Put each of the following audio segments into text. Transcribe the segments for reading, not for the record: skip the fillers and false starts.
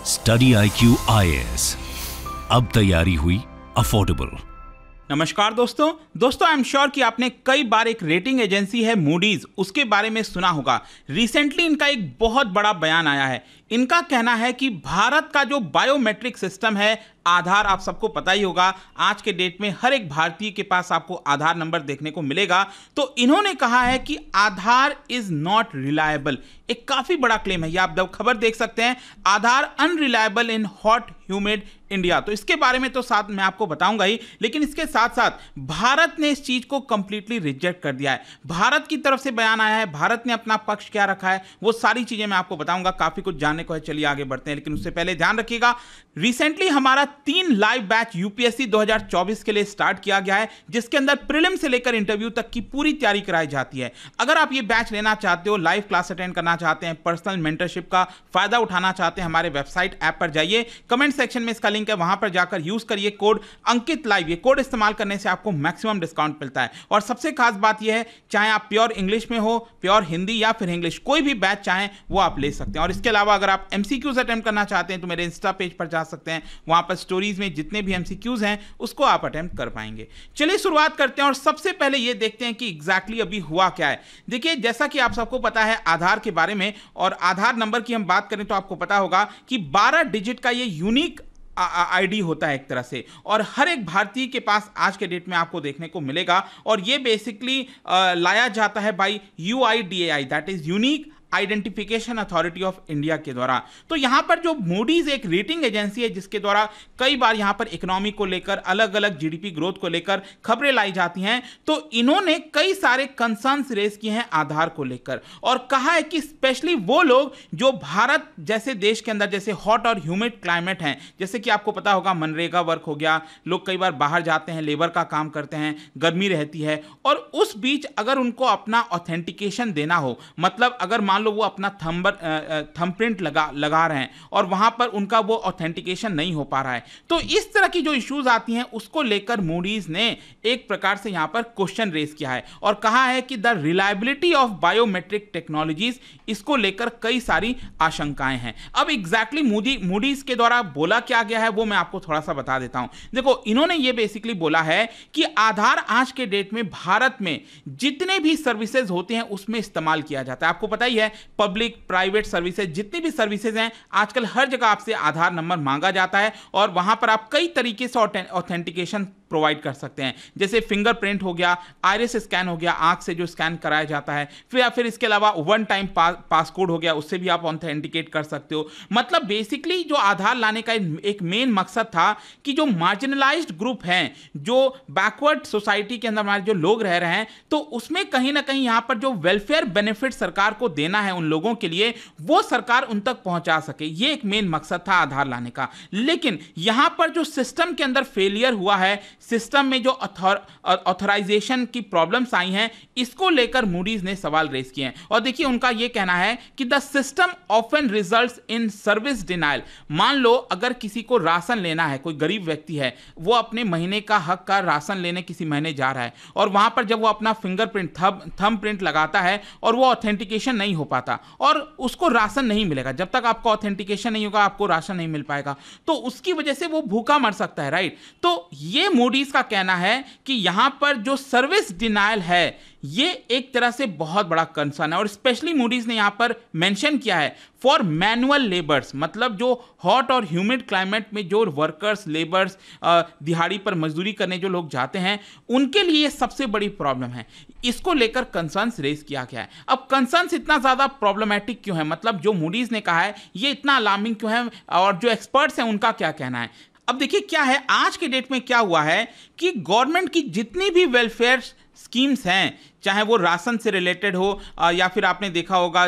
Study IQ IAS, अब तैयारी हुई अफोर्डेबल। नमस्कार दोस्तों आई एम श्योर कि आपने कई बार एक रेटिंग एजेंसी है मूडीज, उसके बारे में सुना होगा। रिसेंटली इनका एक बहुत बड़ा बयान आया है। इनका कहना है कि भारत का जो बायोमेट्रिक सिस्टम है, आधार, आप सबको पता ही होगा, आज के डेट में हर एक भारतीय के पास आपको आधार नंबर देखने को मिलेगा। तो इन्होंने कहा है कि आधार इज नॉट रिलायबल। एक काफी बड़ा क्लेम है, ये आप जब खबर देख सकते हैं, Aadhaar unreliable in hot humid India. तो इसके बारे में तो साथ मैं आपको बताऊंगा ही, लेकिन इसके साथ साथ भारत ने इस चीज को कंप्लीटली रिजेक्ट कर दिया है। भारत की तरफ से बयान आया है, भारत ने अपना पक्ष क्या रखा है, वो सारी चीजें मैं आपको बताऊंगा। काफी कुछ जानने को है, चलिए आगे बढ़ते हैं। लेकिन उससे पहले ध्यान रखिएगा, रिसेंटली हमारा 3 लाइव बैच यूपीएससी 2024 के लिए स्टार्ट किया गया है, जिसके अंदर प्रीलिम से लेकर इंटरव्यू तक की पूरी तैयारी कराई जाती है। अगर आप ये बैच लेना चाहते हो, लाइव क्लास अटेंड करना चाहते हैं, पर्सनल मेंटरशिप का फायदा उठाना चाहते हैं, हमारे वेबसाइट ऐप पर जाइए, कमेंट सेक्शन में इसका लिंक है, वहां पर जाकर यूज करिए कोड अंकित लाइव। ये कोड इस्तेमाल करने से आपको मैक्सिमम डिस्काउंट मिलता है। और सबसे खास बात यह है, चाहे आप प्योर इंग्लिश में हो, प्योर हिंदी या फिर इंग्लिश, कोई भी बैच चाहें वो आप ले सकते हैं। और इसके अलावा अगर आप एमसीक्यूज अटेम्प्ट करना चाहते हैं तो मेरे इंस्टा पेज पर जा सकते हैं, वहां पर स्टोरीज में जितने भी एमसीक्यूज हैं उसको आप अटेम्प्ट कर पाएंगे। चलिए शुरुआत करते हैं और सबसे पहले ये देखते हैं कि एग्जैक्टली अभी हुआ क्या है। देखिए, जैसा कि आप सबको पता है आधार के बारे में, और आधार नंबर की हम बात करें तो आपको पता होगा कि 12 डिजिट का ये यूनिक आईडी होता है एक तरह से, और हर एक भारतीय के पास आज के डेट में आपको देखने को मिलेगा। और ये बेसिकली लाया जाता है by UIDAI, that is unique identification authority of India के द्वारा। तो यहां पर जो मूडीज एक रेटिंग एजेंसी है, जिसके द्वारा कई बार यहां पर इकोनॉमी को लेकर, अलग अलग जीडीपी ग्रोथ को लेकर खबरें लाई जाती हैं, तो इन्होंने कई सारे कंसर्न्स रेज किए हैं आधार को लेकर, और कहा है कि स्पेशली वो लोग जो भारत जैसे देश के अंदर, जैसे हॉट और ह्यूमिड क्लाइमेट हैं, जैसे कि आपको पता होगा मनरेगा वर्क हो गया, लोग कई बार बाहर जाते हैं, लेबर का काम करते हैं, गर्मी रहती है, और उस बीच अगर उनको अपना ऑथेंटिकेशन देना हो, मतलब अगर मान लो वो अपना थंबप्रिंट लगा रहे हैं और वहां पर उनका वो ऑथेंटिकेशन नहीं हो पा रहा है, तो इस तरह की जो इश्यूज आती हैं उसको लेकर मूडीज ने एक प्रकार से यहां पर क्वेश्चन रेज किया है और कहा है कि the reliability of biometric technologies, इसको लेकर कई सारी आशंकाएं हैं। अब एग्जैक्टली मूडीज के द्वारा बोला क्या गया है वो मैं आपको थोड़ा सा बता देता हूं। देखो, इन्होंने ये बेसिकली बोला है कि आधार आज के डेट में भारत में जितने भी सर्विसेज होते हैं उसमें इस्तेमाल किया जाता है। आपको पता ही है, पब्लिक प्राइवेट सर्विसेज, जितनी भी सर्विसेज हैं, आजकल हर जगह आपसे आधार नंबर मांगा जाता है और वहां पर आप कई तरीके से ऑथेंटिकेशन प्रोवाइड कर सकते हैं, जैसे फिंगरप्रिंट हो गया, आइरिस स्कैन हो गया, आंख से जो स्कैन कराया जाता है, फिर इसके अलावा वन टाइम पासकोड हो गया, उससे भी आप ऑथेंटिकेट कर सकते हो। मतलब बेसिकली जो आधार लाने का एक मेन मकसद था कि जो मार्जिनलाइज्ड ग्रुप हैं, जो बैकवर्ड सोसाइटी के अंदर हमारे जो लोग रह रहे हैं, तो उसमें कहीं ना कहीं यहां पर जो वेलफेयर बेनिफिट सरकार को देना है उन लोगों के लिए, वो सरकार उन तक पहुंचा सके। ये एक मेन मकसद था आधार लाने का। लेकिन यहां पर जो सिस्टम के अंदर फेलियर हुआ है, सिस्टम में जो ऑथराइजेशन की प्रॉब्लम्स आई हैं, इसको लेकर मूडीज ने सवाल रेज किए हैं। और देखिए, उनका यह कहना है कि the system often results in service denial. मान लो अगर किसी को राशन लेना है, कोई गरीब व्यक्ति है, वो अपने महीने का हक का राशन लेने किसी महीने जा रहा है, और वहां पर जब वो अपना फिंगरप्रिंट, थंब प्रिंट लगाता है और वो ऑथेंटिकेशन नहीं हो पाता और उसको राशन नहीं मिलेगा, जब तक आपका ऑथेंटिकेशन नहीं होगा आपको राशन नहीं मिल पाएगा, तो उसकी वजह से वो भूखा मर सकता है, राइट। तो ये मूडीज का कहना है कि यहां पर जो सर्विस डिनायल है, ये एक तरह से बहुत बड़ा कंसर्न है। और स्पेशली मूडीज ने यहां पर मेंशन किया है फॉर मैनुअल लेबर्स, मतलब जो हॉट और ह्यूमिड क्लाइमेट में जो वर्कर्स, लेबर्स, दिहाड़ी पर मजदूरी करने जो लोग जाते हैं, उनके लिए सबसे बड़ी प्रॉब्लम है। इसको लेकर कंसर्न्स रेज किया गया है। अब कंसर्न्स इतना ज्यादा प्रॉब्लमेटिक क्यों है, मतलब जो मूडीज ने कहा है ये इतना अलार्मिंग क्यों है, और जो एक्सपर्ट्स हैं उनका क्या कहना है। अब देखिए क्या है, आज के डेट में क्या हुआ है कि गवर्नमेंट की जितनी भी वेलफेयर स्कीम्स हैं, चाहे वो राशन से रिलेटेड हो या फिर आपने देखा होगा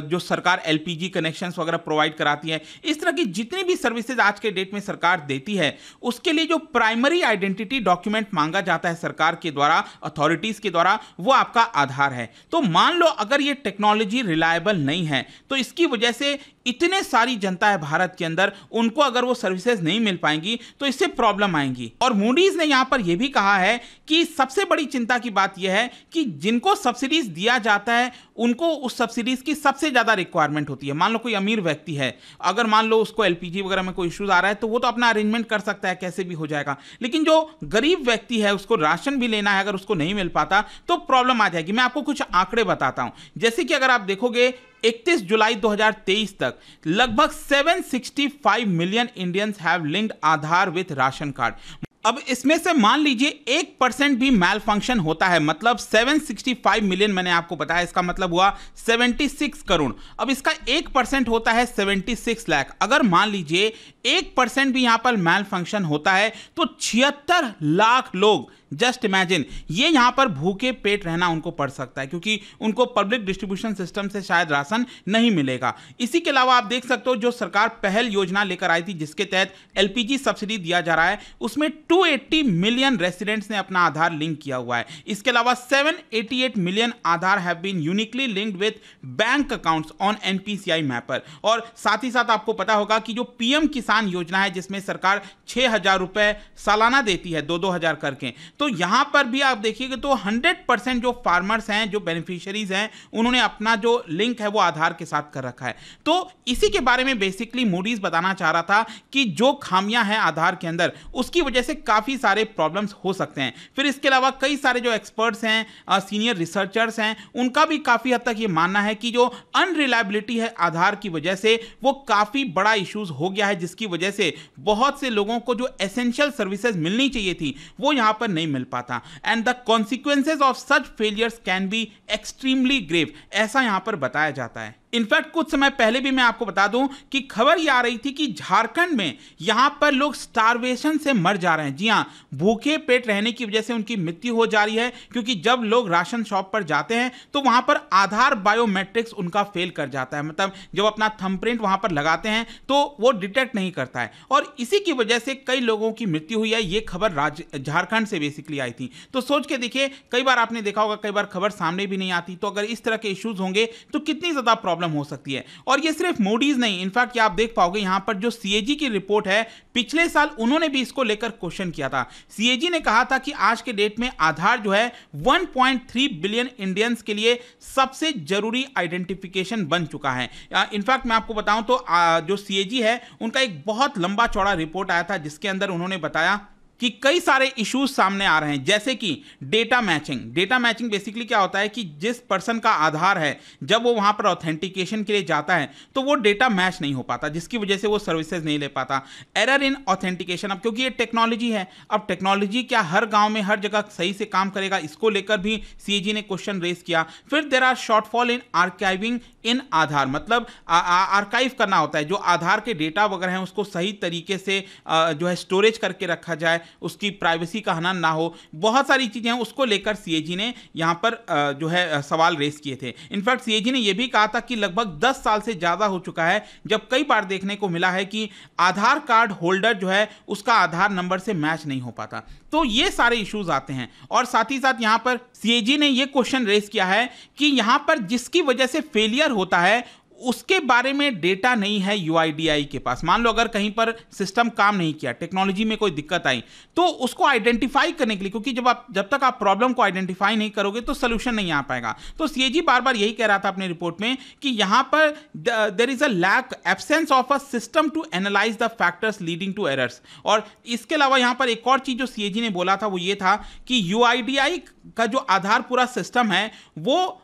जो सरकार LPG कनेक्शंस वगैरह प्रोवाइड कराती है, इस तरह की जितनी भी सर्विसेज आज के डेट में सरकार देती है, उसके लिए जो प्राइमरी आइडेंटिटी डॉक्यूमेंट मांगा जाता है सरकार के द्वारा, अथॉरिटीज के द्वारा, वो आपका आधार है। तो मान लो अगर ये टेक्नोलॉजी रिलायबल नहीं है, तो इसकी वजह से इतने सारी जनता है भारत के अंदर, उनको अगर वो सर्विसेज नहीं मिल पाएंगी तो इससे प्रॉब्लम आएंगी। और मूडीज ने यहां पर यह भी कहा है कि सबसे बड़ी चिंता की बात यह है कि जिनको सब्सिडीज दिया जाता है उनको उस सब्सिडीज की सबसे ज्यादा रिक्वायरमेंट होती है। मान लो कोई अमीर व्यक्ति है, अगर मान लो उसको एलपीजी वगैरह में कोई इश्यूज आ रहा है तो वो तो अपना अरेंजमेंट कर सकता है, कैसे भी हो जाएगा। लेकिन जो गरीब व्यक्ति है उसको राशन भी लेना है, अगर उसको नहीं मिल पाता तो प्रॉब्लम आ जाएगी। मैं आपको कुछ आंकड़े बताता हूं। जैसे कि अगर आप देखोगे 31 जुलाई 2023 तक लगभग 765 million Indians have linked Aadhaar with ration card. अब इसमें से मान लीजिए 1% भी मैल फंक्शन होता है, मतलब 765 मिलियन मैंने आपको बताया, इसका मतलब हुआ 76 करोड़। अब इसका 1% होता है 76 लाख। अगर मान लीजिए 1% भी यहां पर मैल फंक्शन होता है तो 76 लाख लोग, जस्ट इमेजिन, ये यहां पर भूखे पेट रहना उनको पड़ सकता है, क्योंकि उनको पब्लिक डिस्ट्रीब्यूशन सिस्टम से शायद राशन नहीं मिलेगा। इसी के अलावा आप देख सकते हो जो सरकार पहल योजना लेकर आई थी जिसके तहत एलपीजी सब्सिडी दिया जा रहा है, उसमें 280 मिलियन रेसिडेंट्स ने अपना आधार लिंक किया हुआ है। इसके अलावा 788 million Aadhaar have been uniquely linked with bank accounts on NPCI mapper. और साथ ही साथ आपको पता होगा कि जो पीएम किसान योजना है जिसमें सरकार 6,000 रुपए सालाना देती है, 2-2 हजार करके, तो यहां पर भी आप देखिएगा तो 100% जो फार्मर्स हैं, जो बेनिफिशियरीज हैं, उन्होंने अपना जो लिंक है वो आधार के साथ कर रखा है। तो इसी के बारे में बेसिकली मूडीज बताना चाह रहा था कि जो खामियां हैं आधार के अंदर, उसकी वजह से काफी सारे प्रॉब्लम्स हो सकते हैं। फिर इसके अलावा कई सारे जो एक्सपर्ट्स हैं, सीनियर रिसर्चर्स हैं, उनका भी काफी हद तक ये मानना है कि जो अनरिलायबिलिटी है आधार की वजह से वो काफी बड़ा इश्यूज हो गया है, जिसकी वजह से बहुत से लोगों को जो एसेंशियल सर्विसेज मिलनी चाहिए थी वो यहां पर नहीं मिल पाता। And the consequences of such failures can be extremely grave, ऐसा यहां पर बताया जाता है। इनफैक्ट कुछ समय पहले भी मैं आपको बता दूं कि खबर यह आ रही थी कि झारखंड में यहां पर लोग स्टारवेशन से मर जा रहे हैं। जी हां, भूखे पेट रहने की वजह से उनकी मृत्यु हो जा रही है, क्योंकि जब लोग राशन शॉप पर जाते हैं तो वहां पर आधार बायोमेट्रिक्स उनका फेल कर जाता है, मतलब जब अपना थंबप्रिंट वहां पर लगाते हैं तो वो डिटेक्ट नहीं करता है, और इसी की वजह से कई लोगों की मृत्यु हुई है। ये खबर झारखंड से बेसिकली आई थी। तो सोच के देखिए, कई बार आपने देखा होगा, कई बार खबर सामने भी नहीं आती, तो अगर इस तरह के इश्यूज होंगे तो कितनी ज्यादा प्रॉब्लम हो सकती है। और ये सिर्फ मूडीज नहीं, इनफैक्ट आप देख पाओगे यहां पर जो सीएजी की रिपोर्ट है, पिछले साल उन्होंने भी इसको लेकर क्वेश्चन किया था। सीएजी ने कहा था कि आज के डेट में आधार जो है 1.3 बिलियन इंडियंस के लिए सबसे जरूरी आइडेंटिफिकेशन बन चुका है। इनफैक्ट मैं आपको बताऊं तो जो सीएजी है उनका एक बहुत लंबा चौड़ा रिपोर्ट आया था जिसके अंदर उन्होंने बताया कि कई सारे इश्यूज सामने आ रहे हैं, जैसे कि data matching. Data matching basically क्या होता है कि जिस पर्सन का आधार है, जब वो वहां पर ऑथेंटिकेशन के लिए जाता है तो वो डेटा मैच नहीं हो पाता, जिसकी वजह से वो सर्विसेज नहीं ले पाता। एरर इन ऑथेंटिकेशन, अब क्योंकि ये टेक्नोलॉजी है, अब टेक्नोलॉजी क्या हर गांव में हर जगह सही से काम करेगा, इसको लेकर भी सीएजी ने क्वेश्चन रेज किया। फिर there are shortfall in archiving in Aadhaar, मतलब आर्काइव करना होता है, जो आधार के डेटा वगैरह हैं उसको सही तरीके से जो है स्टोरेज करके रखा जाए, उसकी प्राइवेसी का हनन ना हो, बहुत सारी चीजें हैं, उसको लेकर सीएजी ने यहां पर जो है सवाल रेस किए थे। इनफैक्ट सीएजी ने यह भी कहा था कि लगभग 10 साल से ज्यादा हो चुका है जब कई बार देखने को मिला है कि आधार कार्ड होल्डर जो है उसका आधार नंबर से मैच नहीं हो पाता। तो ये सारे इश्यूज आते हैं। और साथ ही साथ यहां पर सीएजी ने यह क्वेश्चन रेस किया है कि यहां पर जिसकी वजह से फेलियर होता है उसके बारे में डेटा नहीं है यूआईडीआई के पास। मान लो अगर कहीं पर सिस्टम काम नहीं किया, टेक्नोलॉजी में कोई दिक्कत आई, तो उसको आइडेंटिफाई करने के लिए, क्योंकि जब तक आप प्रॉब्लम को आइडेंटिफाई नहीं करोगे तो सोल्यूशन नहीं आ पाएगा। तो सीएजी बार बार यही कह रहा था अपने रिपोर्ट में कि यहां पर there is a lack, absence of a system to analyze the factors leading to errors. और इसके अलावा यहां पर एक और चीज जो सीएजी ने बोला था वो ये था कि यूआईडीआई का जो आधार पूरा सिस्टम है वो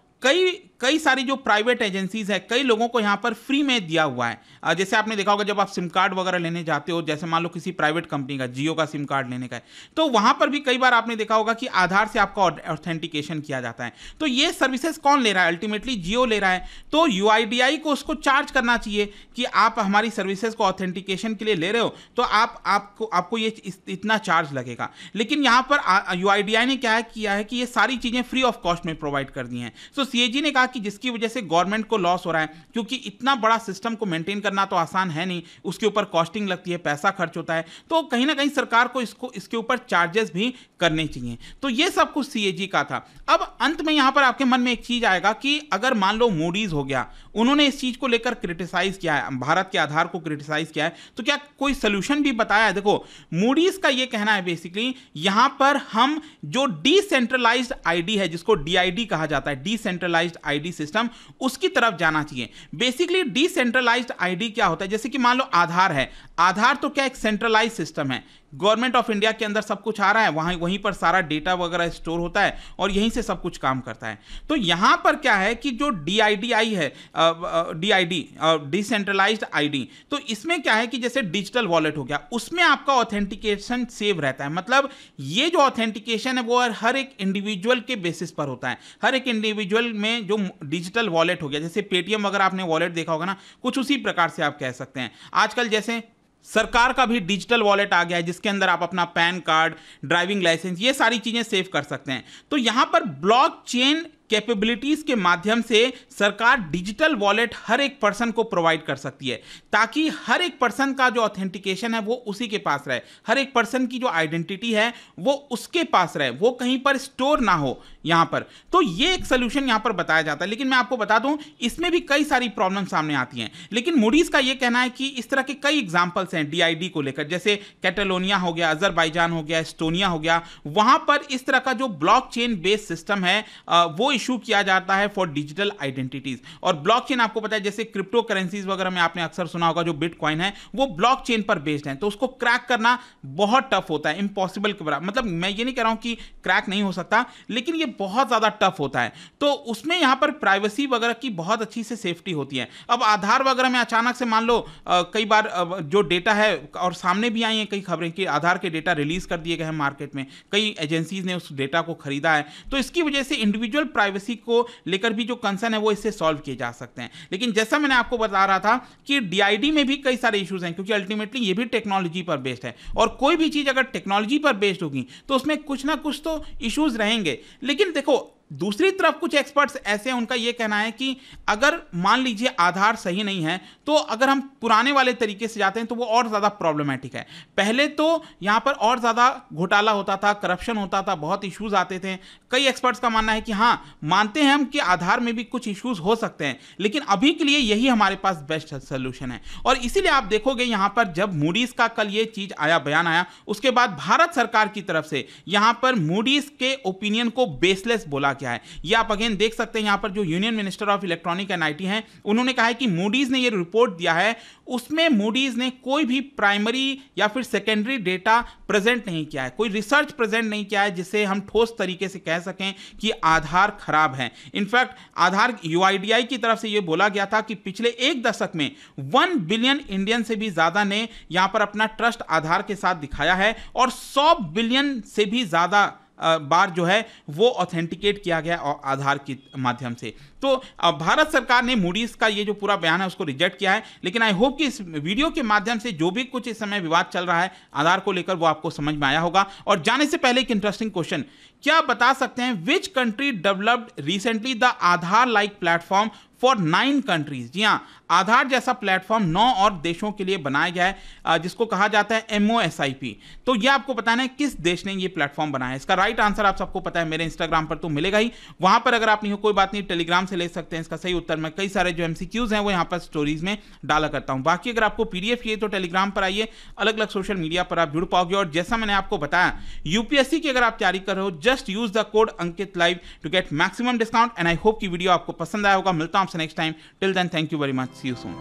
कई सारी जो प्राइवेट एजेंसीज है, कई लोगों को यहां पर फ्री में दिया हुआ है। जैसे आपने देखा होगा जब आप सिम कार्ड वगैरह लेने जाते हो, जैसे मान लो किसी प्राइवेट कंपनी का, जियो का सिम कार्ड लेने का है, तो वहां पर भी कई बार आपने देखा होगा कि आधार से आपका ऑथेंटिकेशन किया जाता है। तो ये सर्विसेज कौन ले रहा है? अल्टीमेटली जियो ले रहा है। तो यूआईडीआई को उसको चार्ज करना चाहिए कि आप हमारी सर्विसेज को ऑथेंटिकेशन के लिए ले रहे हो तो आपको ये इतना चार्ज लगेगा। लेकिन यहां पर यूआईडीआई ने क्या किया है कि ये सारी चीजें फ्री ऑफ कॉस्ट में प्रोवाइड कर दी हैं। तो सीएजी ने कहा कि जिसकी वजह से गवर्नमेंट को लॉस हो रहा है, क्योंकि इतना बड़ा सिस्टम को मेंटेन करना तो आसान है नहीं, उसके ऊपर कॉस्टिंग लगती है, पैसा खर्च होता है, तो कहीं ना कहीं सरकार को इसके ऊपर चार्जेस भी करने चाहिए। तो ये सब कुछ सीएजी का था। अब अंत में यहां पर आपके मन में एक चीज आएगा कि अगर मान लो मूडीज हो गया, उन्होंने इस चीज को लेकर क्रिटिसाइज किया है, भारत के आधार को क्रिटिसाइज किया है, तो क्या कोई सोल्यूशन भी बताया है? देखो, मूडीज का ये कहना है बेसिकली यहां पर हम जो डिसेंट्रलाइज्ड आईडी है, जिसको डीआईडी कहा जाता है, डिसेंट्रलाइज्ड आईडी सिस्टम, उसकी तरफ जाना चाहिए। बेसिकली डिसेंट्रलाइज्ड आईडी क्या होता है? जैसे कि मान लो आधार है, आधार तो क्या एक सेंट्रलाइज सिस्टम है, गवर्नमेंट ऑफ इंडिया के अंदर सब कुछ आ रहा है, वहीं पर सारा डेटा वगैरह स्टोर होता है और यहीं से सब कुछ काम करता है। तो यहां पर क्या है कि जो डीआईडीआई है, डीआईडी डिसेंट्रलाइज्ड आईडी, तो इसमें क्या है कि जैसे डिजिटल वॉलेट हो गया, उसमें आपका ऑथेंटिकेशन सेव रहता है। मतलब ये जो ऑथेंटिकेशन है वो हर एक इंडिविजुअल के बेसिस पर होता है। हर एक इंडिविजुअल में जो डिजिटल वॉलेट हो गया, जैसे पेटीएम वगैरह आपने वॉलेट देखा होगा ना, कुछ उसी प्रकार से आप कह सकते हैं। आजकल जैसे सरकार का भी डिजिटल वॉलेट आ गया है, जिसके अंदर आप अपना पैन कार्ड, ड्राइविंग लाइसेंस, ये सारी चीजें सेव कर सकते हैं। तो यहां पर ब्लॉकचेन कैपेबिलिटीज के माध्यम से सरकार डिजिटल वॉलेट हर एक पर्सन को प्रोवाइड कर सकती है, ताकि हर एक पर्सन का जो ऑथेंटिकेशन है वो उसी के पास रहे, हर एक पर्सन की जो आइडेंटिटी है वो उसके पास रहे, वो कहीं पर स्टोर ना हो यहां पर। तो ये एक सोल्यूशन यहां पर बताया जाता है। लेकिन मैं आपको बता दूं, इसमें भी कई सारी प्रॉब्लम सामने आती हैं। लेकिन मूडीज का ये कहना है कि इस तरह के कई एग्जांपल्स हैं डीआईडी को लेकर, जैसे कैटालोनिया हो गया, अजरबैजान हो गया, एस्टोनिया हो गया, वहां पर इस तरह का जो ब्लॉकचेन बेस्ड सिस्टम है वो इशू किया जाता है फॉर डिजिटल आइडेंटिटीज। और ब्लॉकचेन आपको पता है, जैसे क्रिप्टो करेंसीज वगैरह में आपने अक्सर सुना होगा, जो बिटकॉइन है वो ब्लॉकचेन पर बेस्ड है, तो उसको क्रैक करना बहुत टफ होता है, इंपॉसिबल के बराबर। मतलब मैं ये नहीं कह रहा हूं कि क्रैक नहीं हो सकता, लेकिन ये बहुत ज्यादा टफ होता है। तो उसमें यहां पर प्राइवेसी वगैरह की बहुत अच्छी से सेफ्टी होती है। अब आधार वगैरह में अचानक से मान लो कई बार जो डेटा है, और सामने भी आई हैं कई खबरें कि आधार के डेटा रिलीज कर दिए गए हैं मार्केट में, कई एजेंसीज ने उस डेटा को खरीदा है, तो इसकी वजह से इंडिविजुअल प्राइवेसी को लेकर भी जो कंसर्न है वो इससे सॉल्व किए जा सकते हैं। लेकिन जैसा मैंने आपको बता रहा था कि डीआईडी में भी कई सारे इश्यूज हैं, क्योंकि अल्टीमेटली ये भी टेक्नोलॉजी पर बेस्ड है, और कोई भी चीज अगर टेक्नोलॉजी पर बेस्ड होगी तो उसमें कुछ ना कुछ तो इश्यूज रहेंगे। लेकिन देखो, दूसरी तरफ कुछ एक्सपर्ट्स ऐसे हैं, उनका यह कहना है कि अगर मान लीजिए आधार सही नहीं है, तो अगर हम पुराने वाले तरीके से जाते हैं तो वो और ज़्यादा प्रॉब्लमैटिक है। पहले तो यहाँ पर और ज़्यादा घोटाला होता था, करप्शन होता था, बहुत इश्यूज आते थे। कई एक्सपर्ट्स का मानना है कि हाँ, मानते हैं हम कि आधार में भी कुछ इश्यूज हो सकते हैं, लेकिन अभी के लिए यही हमारे पास बेस्ट सोल्यूशन है। और इसीलिए आप देखोगे यहाँ पर जब मूडीज का कल ये चीज़ आया, बयान आया, उसके बाद भारत सरकार की तरफ से यहाँ पर मूडीज के ओपिनियन को बेसलेस बोला क्या है। ये आप अगेन देख सकते हैं, यहां पर जो union minister of electronic and IT हैं, उन्होंने कहा है कि मूडीज ने ये रिपोर्ट दिया है, उसमें मूडीज ने कोई भी प्राइमरी या फिर सेकेंडरी डेटा प्रेजेंट नहीं किया है, कोई रिसर्च प्रेजेंट नहीं किया है जिससे हम ठोस तरीके से कह सकें कि आधार खराब है। इनफैक्ट आधार यूआईडीआई की तरफ से यह बोला गया था कि पिछले एक दशक में 1 बिलियन इंडियन से भी ज्यादा ने यहां पर अपना ट्रस्ट आधार के साथ दिखाया है, और 100 बिलियन से भी ज्यादा बार जो है वो ऑथेंटिकेट किया गया आधार के माध्यम से। तो भारत सरकार ने मूडीज का ये जो पूरा बयान है उसको रिजेक्ट किया है। लेकिन आई होप कि इस वीडियो के माध्यम से जो भी कुछ इस समय विवाद चल रहा है आधार को लेकर वो आपको समझ में आया होगा। और जाने से पहले एक इंटरेस्टिंग क्वेश्चन, क्या बता सकते हैं which country developed recently the Aadhaar like platform for 9 countries. जी हाँ, आधार जैसा प्लेटफॉर्म 9 और देशों के लिए बनाया गया है, जिसको कहा जाता है MOSIP। तो यह आपको बताना है किस देश ने ये प्लेटफॉर्म बनाया है। इसका राइट आंसर आप सबको पता है, मेरे इंस्टाग्राम पर तो मिलेगा ही, वहां पर अगर आप नहीं हो कोई बात नहीं, टेलीग्राम से ले सकते हैं इसका सही उत्तर। मैं कई सारे जो MCQs हैं वो यहाँ पर स्टोरीज में डाला करता हूँ। बाकी अगर आपको PDF चाहिए तो टेलीग्राम पर आइए, अलग अलग सोशल मीडिया पर आप जुड़ पाओगे। और जैसा मैंने आपको बताया, UPSC की अगर आप तैयारी कर रहे हो, just use the code Ankit live to get maximum discount. And I hope की वीडियो आपको पसंद आया होगा। मिलता हूं आपसे next time. Till then, thank you very much, see you soon.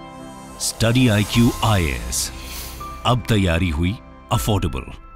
Study IQ IAS, अब तैयारी हुई अफोर्डेबल।